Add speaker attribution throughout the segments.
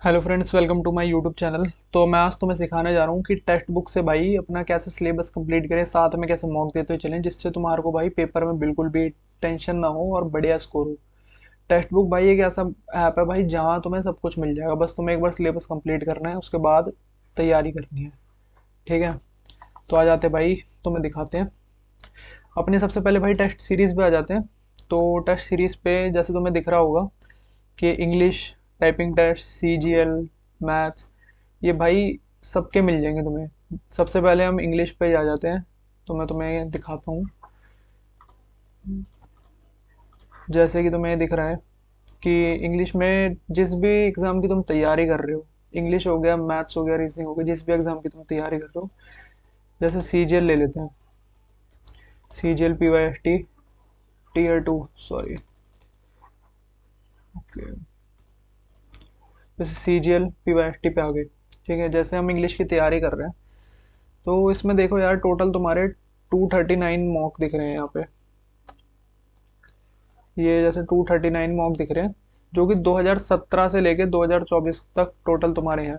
Speaker 1: Hello friends, welcome to my YouTube channel. तो मैं आज तुम्हें सिखाने जा रहा हूँ कि टेक्स्ट बुक से भाई अपना कैसे सिलेबस कंप्लीट करें, साथ में कैसे मॉक देते हुए चलें, जिससे तुम्हारे को भाई पेपर में बिल्कुल भी टेंशन ना हो और बढ़िया स्कोर हो। टेक्स्ट बुक भाई एक ऐसा ऐप है भाई जहाँ तुम्हें सब कुछ मिल जाएगा, बस तुम्हें एक बार सिलेबस कंप्लीट करना है, उसके बाद तैयारी करनी है। ठीक है, तो आ जाते हैं भाई, तुम्हें दिखाते हैं। अपने सबसे पहले भाई टेस्ट सीरीज पे आ जाते हैं। तो टेस्ट सीरीज पे जैसे तुम्हें दिख रहा होगा कि English, typing test, CGL, maths, ये भाई सबके मिल जाएंगे तुम्हें। सबसे पहले हम इंग्लिश पे आ जाते हैं, तो मैं तुम्हें दिखाता हूँ। जैसे कि तुम्हें दिख रहा है कि इंग्लिश में जिस भी एग्ज़ाम की तुम तैयारी कर रहे हो, इंग्लिश हो गया, मैथ्स हो गया, रीजनिंग हो गया, जिस भी एग्ज़ाम की तुम तैयारी कर रहे हो, जैसे सीजीएल ले लेते हैं। सीजीएल पीवाईएसटी टीयर 2, सॉरी, ओके, जैसे सीजीएल पीवाईएसटी पे आ गए। ठीक है, जैसे हम इंग्लिश की तैयारी कर रहे हैं, तो इसमें देखो यार, टोटल तुम्हारे 239 मॉक दिख रहे हैं यहाँ पे। ये जैसे 239 मॉक दिख रहे हैं, जो कि 2017 से लेके 2024 तक टोटल तुम्हारे हैं।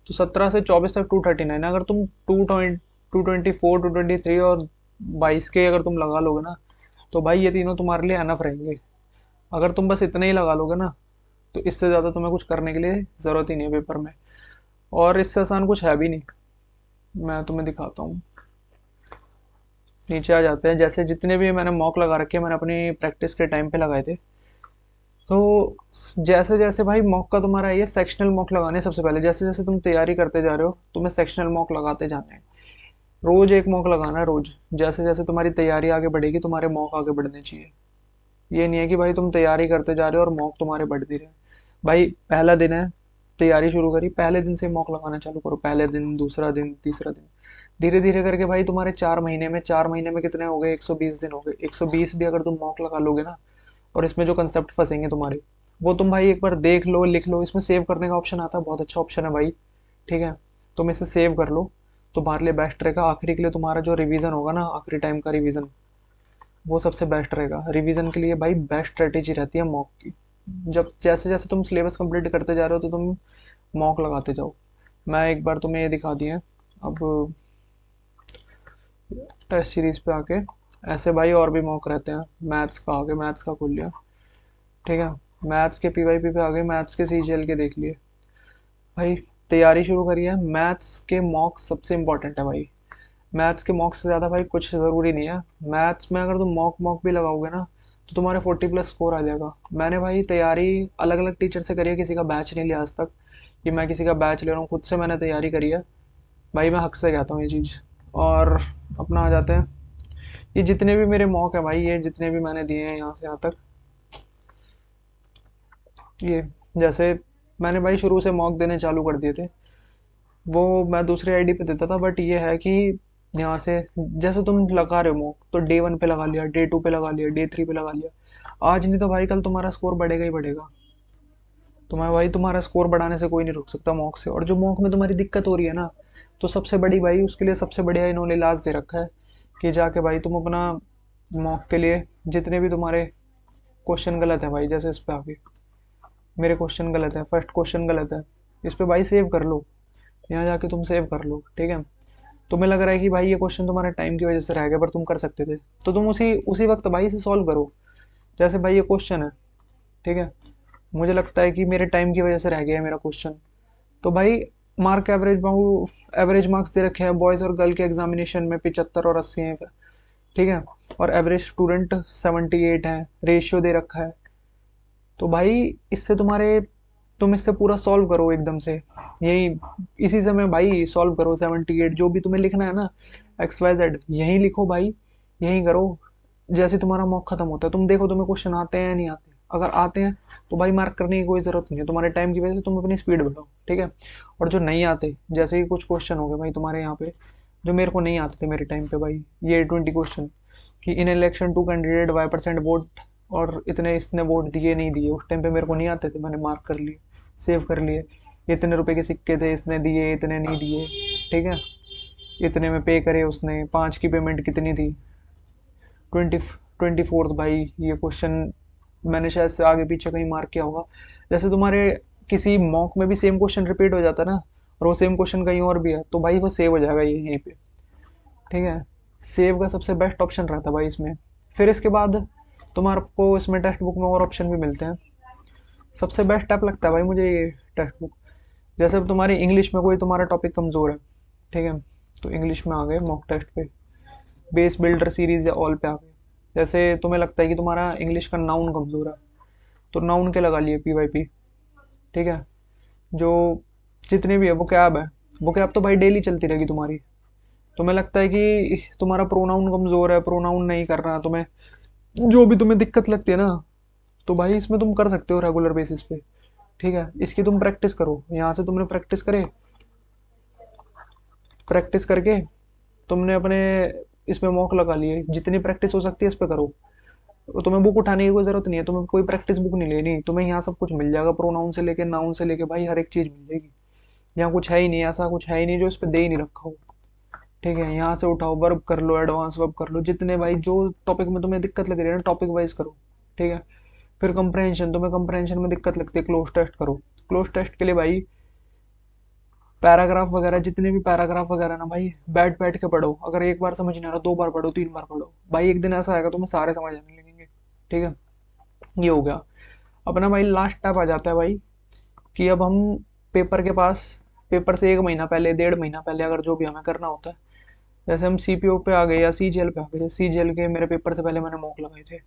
Speaker 1: तो 17 से 24 तक 239, अगर तुम 224, 223 और 22 के अगर तुम लगा लोगे ना, तो भाई ये तीनों तुम्हारे लिए अनफ रहेंगे। अगर तुम बस इतने ही लगा लोगे ना, तो इससे ज़्यादा तुम्हें कुछ करने के लिए ज़रूरत ही नहीं है पेपर में। और इससे आसान कुछ है भी नहीं। मैं तुम्हें दिखाता हूँ। नीचे आ जाते हैं, जैसे जितने भी मैंने मॉक लगा रखे हैं, मैंने अपनी प्रैक्टिस के टाइम पे लगाए थे। तो जैसे जैसे भाई मॉक का तुम्हारा ये सेक्शनल मॉक लगाने हैं। सबसे पहले जैसे जैसे तुम तैयारी करते जा रहे हो, तुम्हें सेक्शनल मॉक लगाते जाने हैं। रोज एक मॉक लगाना है, रोज। जैसे जैसे तुम्हारी तैयारी आगे बढ़ेगी, तुम्हारे मॉक आगे बढ़ने चाहिए। ये नहीं है कि भाई तुम तैयारी करते जा रहे हो और मॉक तुम्हारे बढ़ती रहे। भाई पहला दिन है, तैयारी शुरू करी, पहले दिन से मॉक लगाना चालू करो। पहले दिन, दूसरा दिन, तीसरा दिन, धीरे धीरे करके भाई तुम्हारे 4 महीने में कितने हो गए? 120 दिन हो गए। 120 भी अगर तुम मॉक लगा लोगे ना, और इसमें जो कंसेप्ट फंसेंगे तुम्हारे, वो तुम भाई एक बार देख लो, लिख लो। इसमें सेव करने का ऑप्शन आता है, बहुत अच्छा ऑप्शन है भाई। ठीक है, तुम इसे सेव कर लो, तुम्हारे लिए बेस्ट रहेगा। आखिरी के लिए तुम्हारा जो रिवीजन होगा ना, आखिरी टाइम का रिवीजन, वो सबसे बेस्ट रहेगा। रिवीजन के लिए भाई बेस्ट स्ट्रेटेजी रहती है मॉक की। जब जैसे जैसे तुम सिलेबस कंप्लीट करते जा रहे हो, तो तुम मॉक लगाते जाओ। मैं एक बार तुम्हें ये दिखा दिए। अब टेस्ट सीरीज पे आके ऐसे भाई और भी मॉक रहते हैं। मैथ्स का आगे, मैथ्स का खोल लिया। ठीक है, मैथ्स के पीवाईपी पे आ गए, मैथ्स के सीजीएल के देख लिए। भाई तैयारी शुरू करिए। मैथ्स के मॉक सबसे इंपॉर्टेंट है भाई। मैथ्स के मॉक से ज़्यादा भाई कुछ ज़रूरी नहीं है। मैथ्स में अगर तुम मॉक मॉक भी लगाओगे ना, तो तुम्हारे 40+ स्कोर आ जाएगा। मैंने भाई तैयारी अलग अलग टीचर से करी है, किसी का बैच नहीं लिया आज तक कि मैं किसी का बैच ले रहा हूँ। खुद से मैंने तैयारी करी है भाई, मैं हक से कहता हूँ ये चीज़। और अपना आ जाते हैं। ये जितने भी मेरे मॉक है भाई, ये जितने भी मैंने दिए हैं यहाँ से यहाँ तक, ये जैसे मैंने भाई शुरू से मॉक देने चालू कर दिए थे। वो मैं दूसरी आईडी पे देता था, बट ये है कि यहाँ से जैसे तुम लगा रहे हो मॉक, तो डे 1 पे लगा लिया, डे 2 पे लगा लिया, डे 3 पे लगा लिया। आज नहीं तो भाई कल तुम्हारा स्कोर बढ़ेगा ही बढ़ेगा। तुम्हारा भाई, तुम्हारा स्कोर बढ़ाने से कोई नहीं रोक सकता मॉक से। और जो मॉक में तुम्हारी दिक्कत हो रही है ना, तो सबसे बड़ी भाई उसके लिए सबसे बढ़िया इन्होंने इलाज दे रखा है कि जाके भाई तुम अपना मॉक के लिए जितने भी तुम्हारे क्वेश्चन गलत है भाई, जैसे इस पे आगे मेरे क्वेश्चन गलत है, फर्स्ट क्वेश्चन गलत है, इस पे भाई सेव कर लो। यहाँ जाके तुम सेव कर लो। ठीक है, तुम्हें लग रहा है कि भाई ये क्वेश्चन तुम्हारे टाइम की वजह से रह गया, पर तुम कर सकते थे, तो तुम उसी उसी वक्त भाई इसे सॉल्व करो। जैसे भाई ये क्वेश्चन है, ठीक है, मुझे लगता है कि मेरे टाइम की वजह से रह गया है मेरा क्वेश्चन। तो भाई मार्क एवरेज मार्क्स दे रखे हैं बॉयज़ और गर्ल के एग्जामिनेशन में, 75 और 80 हैं। ठीक है, और एवरेज स्टूडेंट 78 है, रेशियो दे रखा है। तो भाई इससे तुम इससे पूरा सॉल्व करो एकदम से। यही इसी समय भाई सॉल्व करो 78, जो भी तुम्हें लिखना है ना, XYZ, यही लिखो भाई, यही करो। जैसे तुम्हारा मॉक खत्म होता है, तुम देखो तुम्हें क्वेश्चन आते हैं या नहीं आते। अगर आते हैं तो भाई मार्क करने की कोई ज़रूरत नहीं है, तुम्हारे टाइम की वजह से तुम अपनी स्पीड बढ़ाओ। ठीक है, और जो नहीं आते, जैसे कि कुछ क्वेश्चन हो गए भाई तुम्हारे यहाँ पे, जो मेरे को नहीं आते थे मेरे टाइम पे भाई, ये 20 क्वेश्चन कि in election two candidate Y% vote, और इतने इसने वोट दिए नहीं दिए, उस टाइम पे मेरे को नहीं आते थे, मैंने मार्क कर लिए, सेव कर लिए। इतने रुपए के सिक्के थे, इसने दिए, इतने नहीं दिए। ठीक है, इतने में पे करे उसने, 5 की पेमेंट कितनी थी? 24th भाई, ये क्वेश्चन मैंने शायद से आगे पीछे कहीं मार्क किया होगा। जैसे तुम्हारे किसी मॉक में भी सेम क्वेश्चन रिपीट हो जाता है ना, और वो सेम क्वेश्चन कहीं और भी है, तो भाई वो सेव हो जाएगा ये यहीं पे। ठीक है, सेव का सबसे बेस्ट ऑप्शन रहता है भाई इसमें। फिर इसके बाद तुम्हारे को इसमें टेक्स्ट बुक में और ऑप्शन भी मिलते हैं। सबसे बेस्ट ऐप लगता है भाई मुझे ये टेक्स्ट बुक। जैसे अब तुम्हारी इंग्लिश में कोई तुम्हारा टॉपिक कमज़ोर है, ठीक है, तो इंग्लिश में आ गए मॉक टेस्ट पे, बेस बिल्डर सीरीज या ऑल पे आ गए। जैसे तुम्हें लगता है कि तुम्हारा इंग्लिश का नाउन कमज़ोर है, तो नाउन के लगा लिए PYP। ठीक है, जो जितने भी है वो कैब तो भाई डेली चलती रहेगी तुम्हारी। तुम्हें लगता है कि तुम्हारा प्रोनाउन कमज़ोर है, प्रोनाउन नहीं करना तुम्हें, जो भी तुम्हें दिक्कत लगती है ना, तो भाई इसमें तुम कर सकते हो रेगुलर बेसिस पे। ठीक है, इसकी तुम प्रैक्टिस करो, यहाँ से तुमने प्रैक्टिस करे, प्रैक्टिस करके तुमने अपने इसमें मॉक लगा लिए, जितनी प्रैक्टिस हो सकती है इस पे करो। तो तुम्हें बुक उठाने की कोई ज़रूरत नहीं है, तुम्हें कोई प्रैक्टिस बुक नहीं लेनी, तुम्हें यहाँ सब कुछ मिल जाएगा, प्रोनाउन से लेके नाउन से लेके भाई हर एक चीज़ मिल जाएगी। यहाँ कुछ है ही नहीं, ऐसा कुछ है ही नहीं जो इस पे दे ही नहीं रखा हो। ठीक है, यहाँ से उठाओ, वर्ब कर लो, एडवांस वर्ब कर लो, जितने भाई जो टॉपिक में तुम्हें दिक्कत लग रही है ना, टॉपिक वाइज करो। ठीक है, फिर कंप्रहेंशन, तुम्हें कंप्रहेंशन में दिक्कत लगती है, क्लोज टेस्ट करो। क्लोज टेस्ट के लिए भाई पैराग्राफ वगैरह, जितने भी पैराग्राफ वगैरह ना भाई, बैठ बैठ के पढ़ो। अगर एक बार समझ नहीं आ रहा, 2 बार पढ़ो, 3 बार पढ़ो भाई, एक दिन ऐसा आएगा तुम्हें सारे समझ आने लगेंगे। ठीक है, ये हो गया। अपना भाई लास्ट स्टेप आ जाता है भाई, कि अब हम पेपर के पास, पेपर से 1 महीना पहले, 1.5 महीना पहले अगर जो भी हमें करना होता है, जैसे हम CPO पे आ गए या CGL पे आ गए, CGL के मेरे पेपर से पहले मैंने मॉक लगाए थे,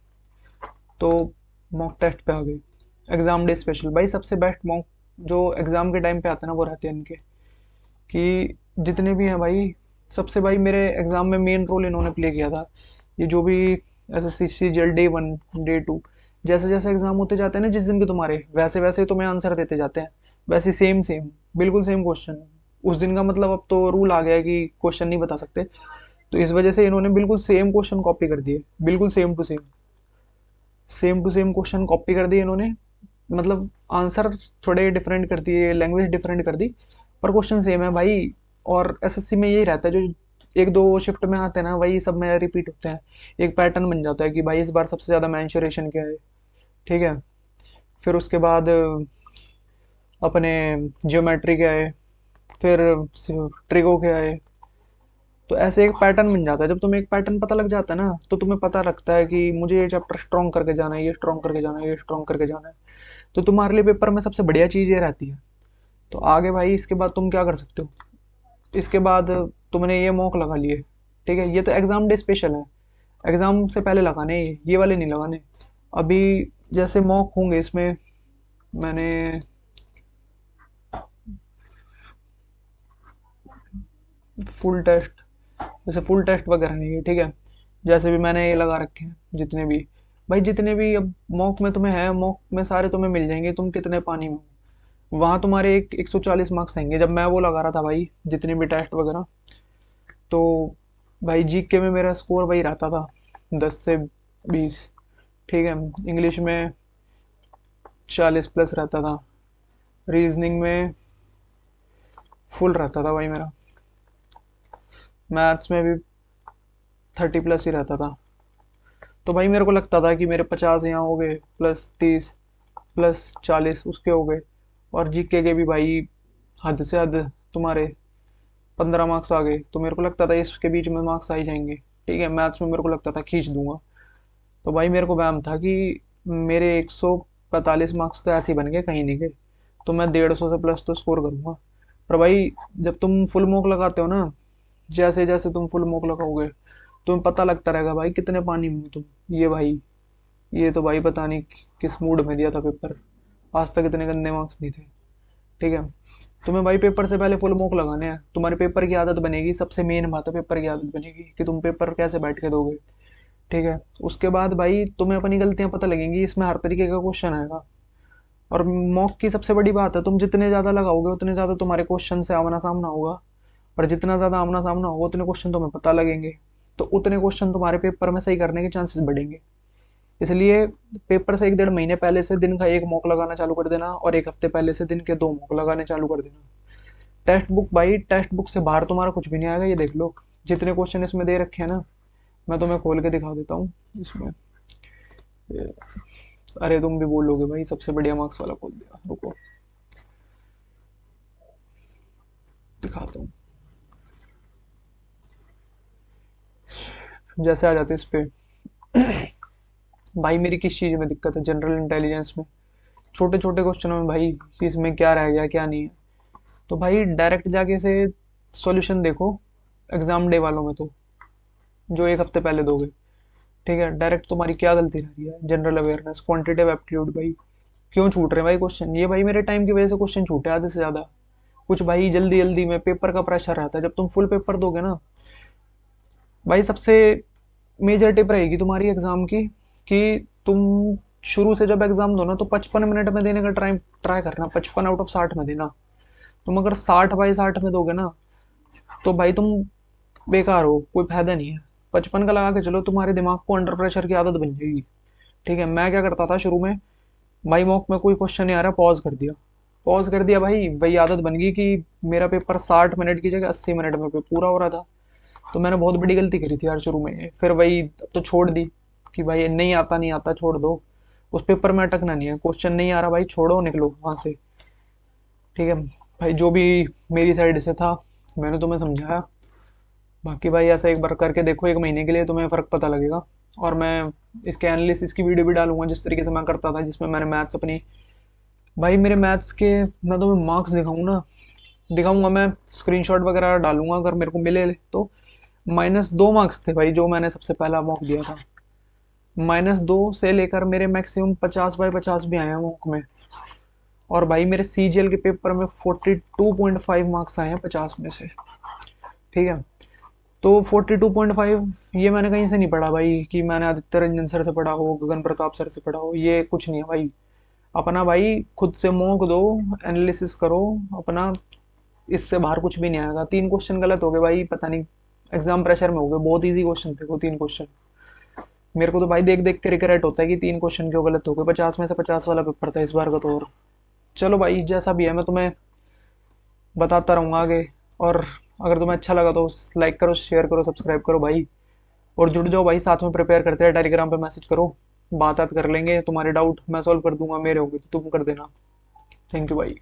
Speaker 1: तो मॉक टेस्ट पे आ गए। एग्ज़ाम डे स्पेशल भाई, सबसे बेस्ट मॉक जो एग्ज़ाम के टाइम पे आते हैं ना, वो रहते हैं इनके, कि जितने भी हैं भाई, सबसे भाई मेरे एग्ज़ाम में मेन रोल इन्होंने प्ले किया था। ये जो भी SSC CGL डे 1 डे 2, जैसे जैसे एग्ज़ाम होते जाते हैं ना, जिस दिन के तुम्हारे, वैसे वैसे तुम्हें आंसर देते जाते हैं, वैसे सेम सेम, बिल्कुल सेम क्वेश्चन उस दिन का। मतलब अब तो रूल आ गया है कि क्वेश्चन नहीं बता सकते, तो इस वजह से इन्होंने बिल्कुल सेम क्वेश्चन कॉपी कर दिए, बिल्कुल same to same, same to same question copy कर दिए इन्होंने। मतलब आंसर थोड़े डिफरेंट कर दिए, लैंग्वेज डिफरेंट कर दी, पर क्वेश्चन सेम है भाई। और SSC में यही रहता है, जो 1-2 शिफ्ट में आते हैं ना, वही सब में रिपीट होते हैं। एक पैटर्न बन जाता है कि भाई इस बार सबसे ज़्यादा मैंश्योरेशन क्या है। ठीक है, फिर उसके बाद अपने जियोमेट्री क्या है, फिर ट्रिगो क्या है। तो ऐसे एक पैटर्न बन जाता है। जब तुम्हें एक पैटर्न पता लग जाता है ना, तो तुम्हें पता लगता है कि मुझे ये चैप्टर स्ट्रॉन्ग करके जाना है, ये स्ट्रॉन्ग करके जाना है, ये स्ट्रॉन्ग करके जाना है। तो तुम्हारे लिए पेपर में सबसे बढ़िया चीज़ ये रहती है। तो आगे भाई इसके बाद तुम क्या कर सकते हो, इसके बाद तुमने ये मॉक लगा लिए। ठीक है, ये तो एग्ज़ाम डे स्पेशल है, एग्ज़ाम से पहले लगाने, ये वाले नहीं लगाने। अभी जैसे मॉक होंगे इसमें, मैंने फुल टेस्ट, जैसे फुल टेस्ट वगैरह नहीं है, ठीक है, जैसे भी मैंने ये लगा रखे हैं जितने भी, भाई जितने भी अब मॉक में तुम्हें है, मॉक में सारे तुम्हें मिल जाएंगे, तुम कितने पानी में हो। वहाँ तुम्हारे 140 मार्क्स आएंगे। जब मैं वो लगा रहा था भाई, जितने भी टेस्ट वगैरह, तो भाई GK में मेरा स्कोर वही रहता था, 10 से 20। ठीक है, इंग्लिश में 40+ रहता था, रीजनिंग में फुल रहता था भाई मेरा, मैथ्स में भी 30+ ही रहता था। तो भाई मेरे को लगता था कि मेरे 50 यहाँ हो गए, +30 +40 उसके हो गए, और GK के भी भाई हद से हद तुम्हारे 15 मार्क्स आ गए, तो मेरे को लगता था इसके बीच में मार्क्स आ ही जाएंगे। ठीक है, मैथ्स में मेरे को लगता था खींच दूंगा। तो भाई मेरे को वहम था कि मेरे 145 मार्क्स तो ऐसे ही बन गए, कहीं नहीं गए, तो मैं 150 से प्लस तो स्कोर करूंगा। पर भाई जब तुम फुल मॉक लगाते हो ना, जैसे जैसे तुम फुल मॉक लगाओगे, तुम्हें पता लगता रहेगा भाई कितने पानी में हो तुम। ये भाई, ये तो भाई पता नहीं किस मूड में दिया था पेपर, आज तक इतने गंदे मार्क्स नहीं थे। ठीक है, तुम्हें भाई पेपर से पहले फुल मॉक लगाने हैं, तुम्हारे पेपर की आदत बनेगी, सबसे मेन बात है पेपर की आदत बनेगी कि तुम पेपर कैसे बैठ के दोगे। ठीक है, उसके बाद भाई तुम्हें अपनी गलतियां पता लगेंगी, इसमें हर तरीके का क्वेश्चन आएगा। और मॉक की सबसे बड़ी बात है, तुम जितने ज़्यादा लगाओगे उतने ज़्यादा तुम्हारे क्वेश्चन से आमना सामना होगा, और जितना ज़्यादा आमना सामना होगा उतने क्वेश्चन तुम्हें पता लगेंगे, तो उतने क्वेश्चन तुम्हारे पेपर में सही करने के चांसेस बढ़ेंगे। इसलिए पेपर से 1-1.5 महीने पहले से दिन का एक मॉक लगाना चालू कर देना, और 1 हफ्ते पहले से दिन के 2 मॉक लगाने चालू कर देना। टेक्स्ट बुक भाई, टेक्स्ट बुक से बाहर तुम्हारा कुछ भी नहीं आएगा, ये देख लो। जितने क्वेश्चन इसमें दे रखे हैं ना, मैं तुम्हें खोल के दिखा देता हूँ इसमें। ये- अरे तुम भी बोलोगे भाई सबसे बढ़िया मार्क्स वाला खोल दिया, रुको। जैसे आ जाते इस पे। भाई मेरी किस चीज़ में दिक्कत है, जनरल इंटेलिजेंस में, छोटे छोटे क्वेश्चनों में भाई, कि इसमें क्या रह गया क्या नहीं है। तो भाई डायरेक्ट जाके से सॉल्यूशन देखो एग्जाम डे वालों में, तो जो एक हफ्ते पहले दोगे, ठीक है, डायरेक्ट तुम्हारी क्या गलती रह रही है, जनरल अवेयरनेस, क्वांटिटेटिव एप्टीट्यूड, भाई क्यों छूट रहे हैं भाई क्वेश्चन, ये भाई मेरे टाइम की वजह से क्वेश्चन छूटे आधे से ज़्यादा। कुछ भाई जल्दी जल्दी में, पेपर का प्रेशर रहता है, जब तुम फुल पेपर दोगे ना भाई, सबसे मेजर टिप रहेगी तुम्हारी एग्जाम की, कि तुम शुरू से जब एग्जाम दो ना, तो 55 मिनट में देने का ट्राई ट्राई करना, 55 आउट ऑफ 60 में देना। तुम अगर 60 बाई 60 में दोगे ना, तो भाई तुम बेकार हो, कोई फायदा नहीं है। 55 का लगा के चलो, तुम्हारे दिमाग को अंडर प्रेशर की आदत बन जाएगी। ठीक है, मैं क्या करता था शुरू में, भाई मॉक में कोई क्वेश्चन नहीं आ रहा, पॉज कर दिया, पॉज कर दिया भाई, वही आदत बन गई कि मेरा पेपर 60 मिनट की जगह 80 मिनट में पूरा हो रहा था। तो मैंने बहुत बड़ी गलती करी थी यार शुरू में, फिर वही अब तो छोड़ दी, कि भाई नहीं आता नहीं आता छोड़ दो, उस पेपर में अटकना नहीं है, क्वेश्चन नहीं आ रहा भाई, छोड़ो निकलो वहां से। ठीक है भाई, जो भी मेरी साइड से था मैंने तुम्हें समझाया। बाकी भाई ऐसा एक बार करके देखो, एक महीने के लिए तुम्हें फ़र्क पता लगेगा। और मैं इसके एनालिसिस की वीडियो भी डालूंगा, जिस तरीके से मैं करता था, जिसमें मैंने मैथ्स अपनी, भाई मेरे मैथ्स के मैं तुम्हें मार्क्स दिखाऊँ ना, दिखाऊंगा मैं, स्क्रीनशॉट वगैरह डालूंगा अगर मेरे को मिले तो। -2 मार्क्स थे भाई जो मैंने सबसे पहला मॉक दिया था, -2 से लेकर मेरे मैक्सिमम 50 बाई 50 भी आए हैं मॉक में। और भाई मेरे सीजीएल के पेपर में 42.5 मार्क्स आए हैं 50 में से। ठीक है, तो 42.5 ये मैंने कहीं से नहीं पढ़ा भाई, कि मैंने आदित्य रंजन सर से पढ़ा हो, गगन प्रताप सर से पढ़ा हो, ये कुछ नहीं है भाई। अपना भाई खुद से मॉक दो, एनालिसिस करो अपना, इससे बाहर कुछ भी नहीं आएगा। 3 क्वेश्चन गलत हो गए भाई, पता नहीं एग्जाम प्रेशर में हो गए, बहुत इजी क्वेश्चन थे वो 3 क्वेश्चन। मेरे को तो भाई देख देख के रिग्रेट होता है कि 3 क्वेश्चन क्यों गलत हो गए, 50 में से 50 वाला पेपर था इस बार का तो। और चलो भाई जैसा भी है, मैं तुम्हें बताता रहूँगा आगे। और अगर तुम्हें अच्छा लगा तो लाइक करो, शेयर करो, सब्सक्राइब करो भाई। और जुड़ जाओ भाई, साथ में प्रिपेयर करते हैं, टेलीग्राम पे मैसेज करो, बात बात कर लेंगे, तुम्हारे डाउट मैं सॉल्व कर दूंगा, मेरे होंगे तो तुम कर देना। थैंक यू भाई।